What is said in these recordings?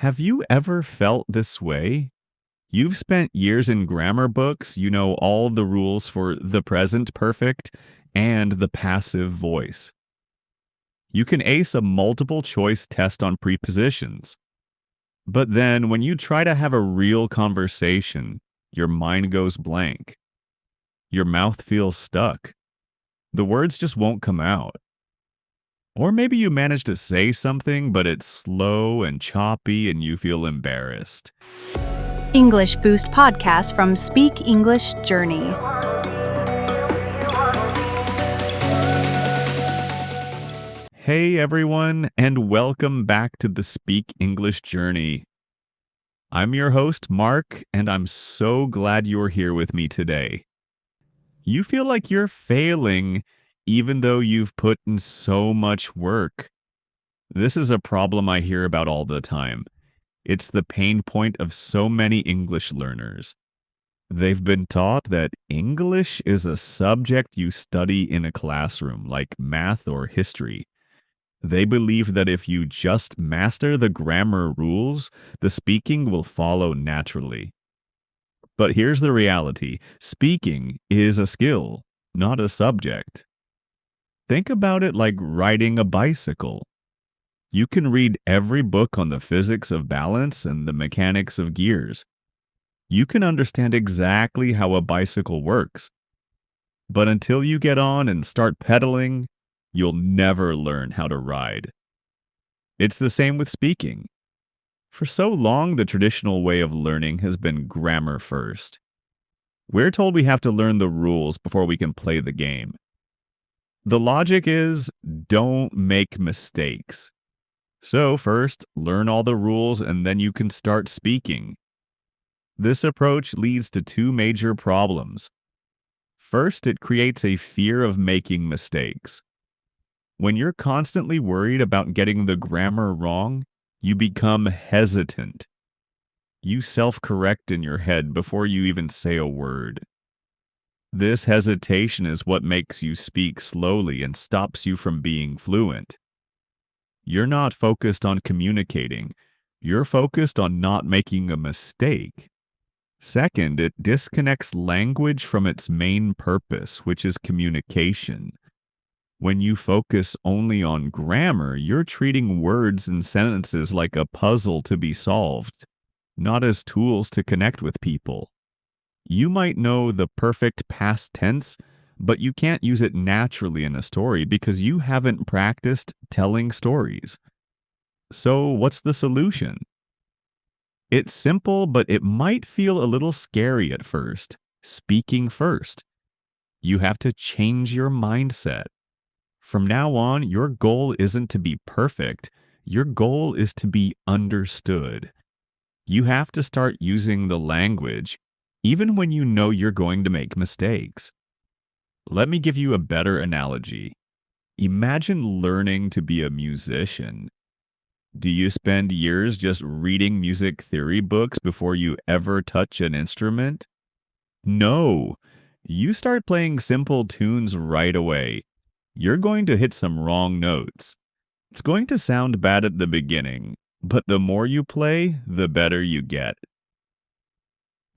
Have you ever felt this way? You've spent years in grammar books, you know all the rules for the present perfect and the passive voice. You can ace a multiple choice test on prepositions. But then when you try to have a real conversation, your mind goes blank. Your mouth feels stuck. The words just won't come out. Or maybe you manage to say something, but it's slow and choppy and you feel embarrassed. English Boost podcast from Speak English Journey. Hey everyone, and welcome back to the Speak English Journey. I'm your host, Mark, and I'm so glad you're here with me today. You feel like you're failing even though you've put in so much work. This is a problem I hear about all the time. It's the pain point of so many English learners. They've been taught that English is a subject you study in a classroom, like math or history. They believe that if you just master the grammar rules, the speaking will follow naturally. But here's the reality. Speaking is a skill, not a subject. Think about it like riding a bicycle. You can read every book on the physics of balance and the mechanics of gears. You can understand exactly how a bicycle works. But until you get on and start pedaling, you'll never learn how to ride. It's the same with speaking. For so long, the traditional way of learning has been grammar first. We're told we have to learn the rules before we can play the game. The logic is, don't make mistakes. So first, learn all the rules and then you can start speaking. This approach leads to two major problems. First, it creates a fear of making mistakes. When you're constantly worried about getting the grammar wrong, you become hesitant. You self-correct in your head before you even say a word. This hesitation is what makes you speak slowly and stops you from being fluent. You're not focused on communicating. You're focused on not making a mistake. Second, it disconnects language from its main purpose, which is communication. When you focus only on grammar, you're treating words and sentences like a puzzle to be solved, not as tools to connect with people. You might know the perfect past tense, but you can't use it naturally in a story because you haven't practiced telling stories. So, what's the solution? It's simple, but it might feel a little scary at first. Speaking first. You have to change your mindset. From now on, your goal isn't to be perfect. Your goal is to be understood. You have to start using the language, even when you know you're going to make mistakes. Let me give you a better analogy. Imagine learning to be a musician. Do you spend years just reading music theory books before you ever touch an instrument? No. You start playing simple tunes right away. You're going to hit some wrong notes. It's going to sound bad at the beginning, but the more you play, the better you get.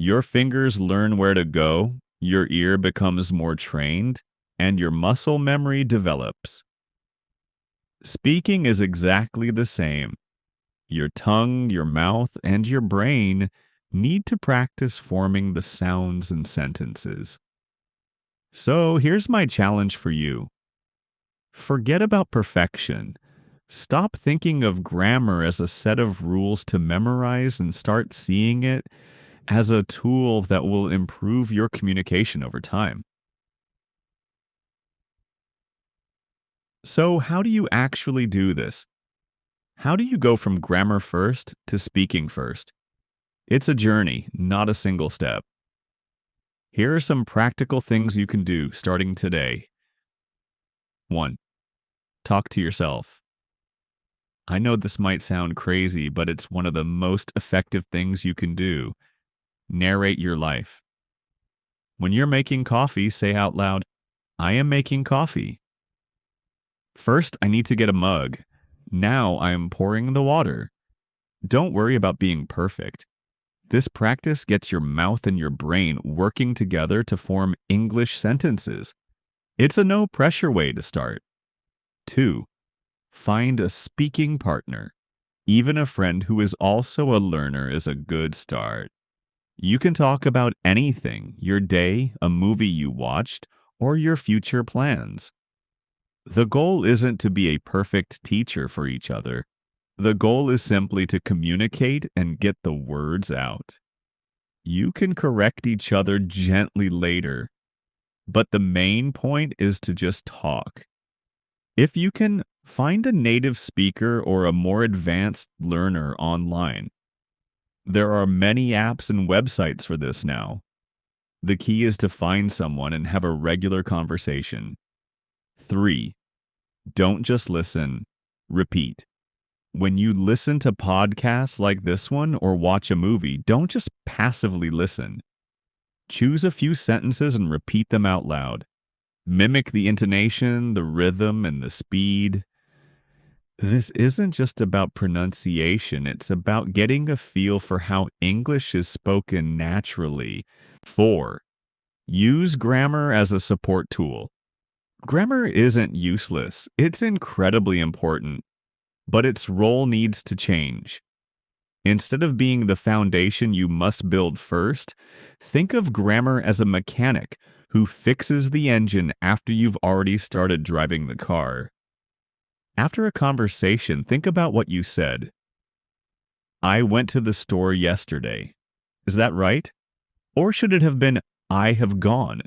Your fingers learn where to go, your ear becomes more trained, and your muscle memory develops. Speaking is exactly the same. Your tongue, your mouth, and your brain need to practice forming the sounds and sentences. So here's my challenge for you. Forget about perfection. Stop thinking of grammar as a set of rules to memorize and start seeing it as a tool that will improve your communication over time. So, how do you actually do this? How do you go from grammar first to speaking first? It's a journey, not a single step. Here are some practical things you can do starting today. 1. Talk to yourself. I know this might sound crazy, but it's one of the most effective things you can do. Narrate your life. When you're making coffee, say out loud, I am making coffee. First, I need to get a mug. Now I am pouring the water. Don't worry about being perfect. This practice gets your mouth and your brain working together to form English sentences. It's a no pressure way to start. 2. Find a speaking partner. Even a friend who is also a learner is a good start. You can talk about anything, your day, a movie you watched, or your future plans. The goal isn't to be a perfect teacher for each other. The goal is simply to communicate and get the words out. You can correct each other gently later, but the main point is to just talk. If you can, find a native speaker or a more advanced learner online. There are many apps and websites for this now. The key is to find someone and have a regular conversation. 3. Don't just listen, repeat. When you listen to podcasts like this one or watch a movie, don't just passively listen. Choose a few sentences and repeat them out loud. Mimic the intonation, the rhythm, and the speed. This isn't just about pronunciation, it's about getting a feel for how English is spoken naturally. 4. Use grammar as a support tool. Grammar isn't useless, it's incredibly important, but its role needs to change. Instead of being the foundation you must build first, think of grammar as a mechanic who fixes the engine after you've already started driving the car. After a conversation, think about what you said. I went to the store yesterday. Is that right? Or should it have been, I have gone?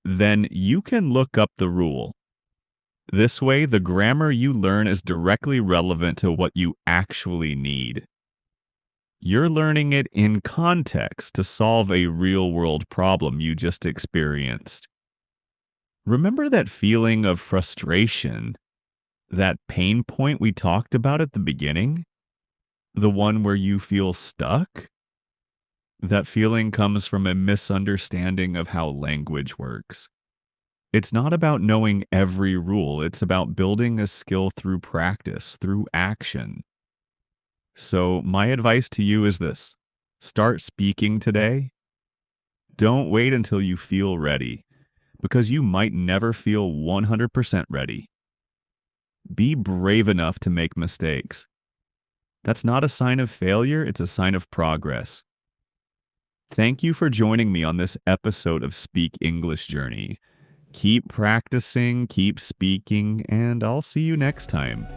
Then you can look up the rule. This way, the grammar you learn is directly relevant to what you actually need. You're learning it in context to solve a real-world problem you just experienced. Remember that feeling of frustration, that pain point we talked about at the beginning? The one where you feel stuck? That feeling comes from a misunderstanding of how language works. It's not about knowing every rule, it's about building a skill through practice, through action. So, my advice to you is this: start speaking today. Don't wait until you feel ready, because you might never feel 100% ready. Be brave enough to make mistakes. That's not a sign of failure, it's a sign of progress. Thank you for joining me on this episode of Speak English Journey. Keep practicing, keep speaking, and I'll see you next time.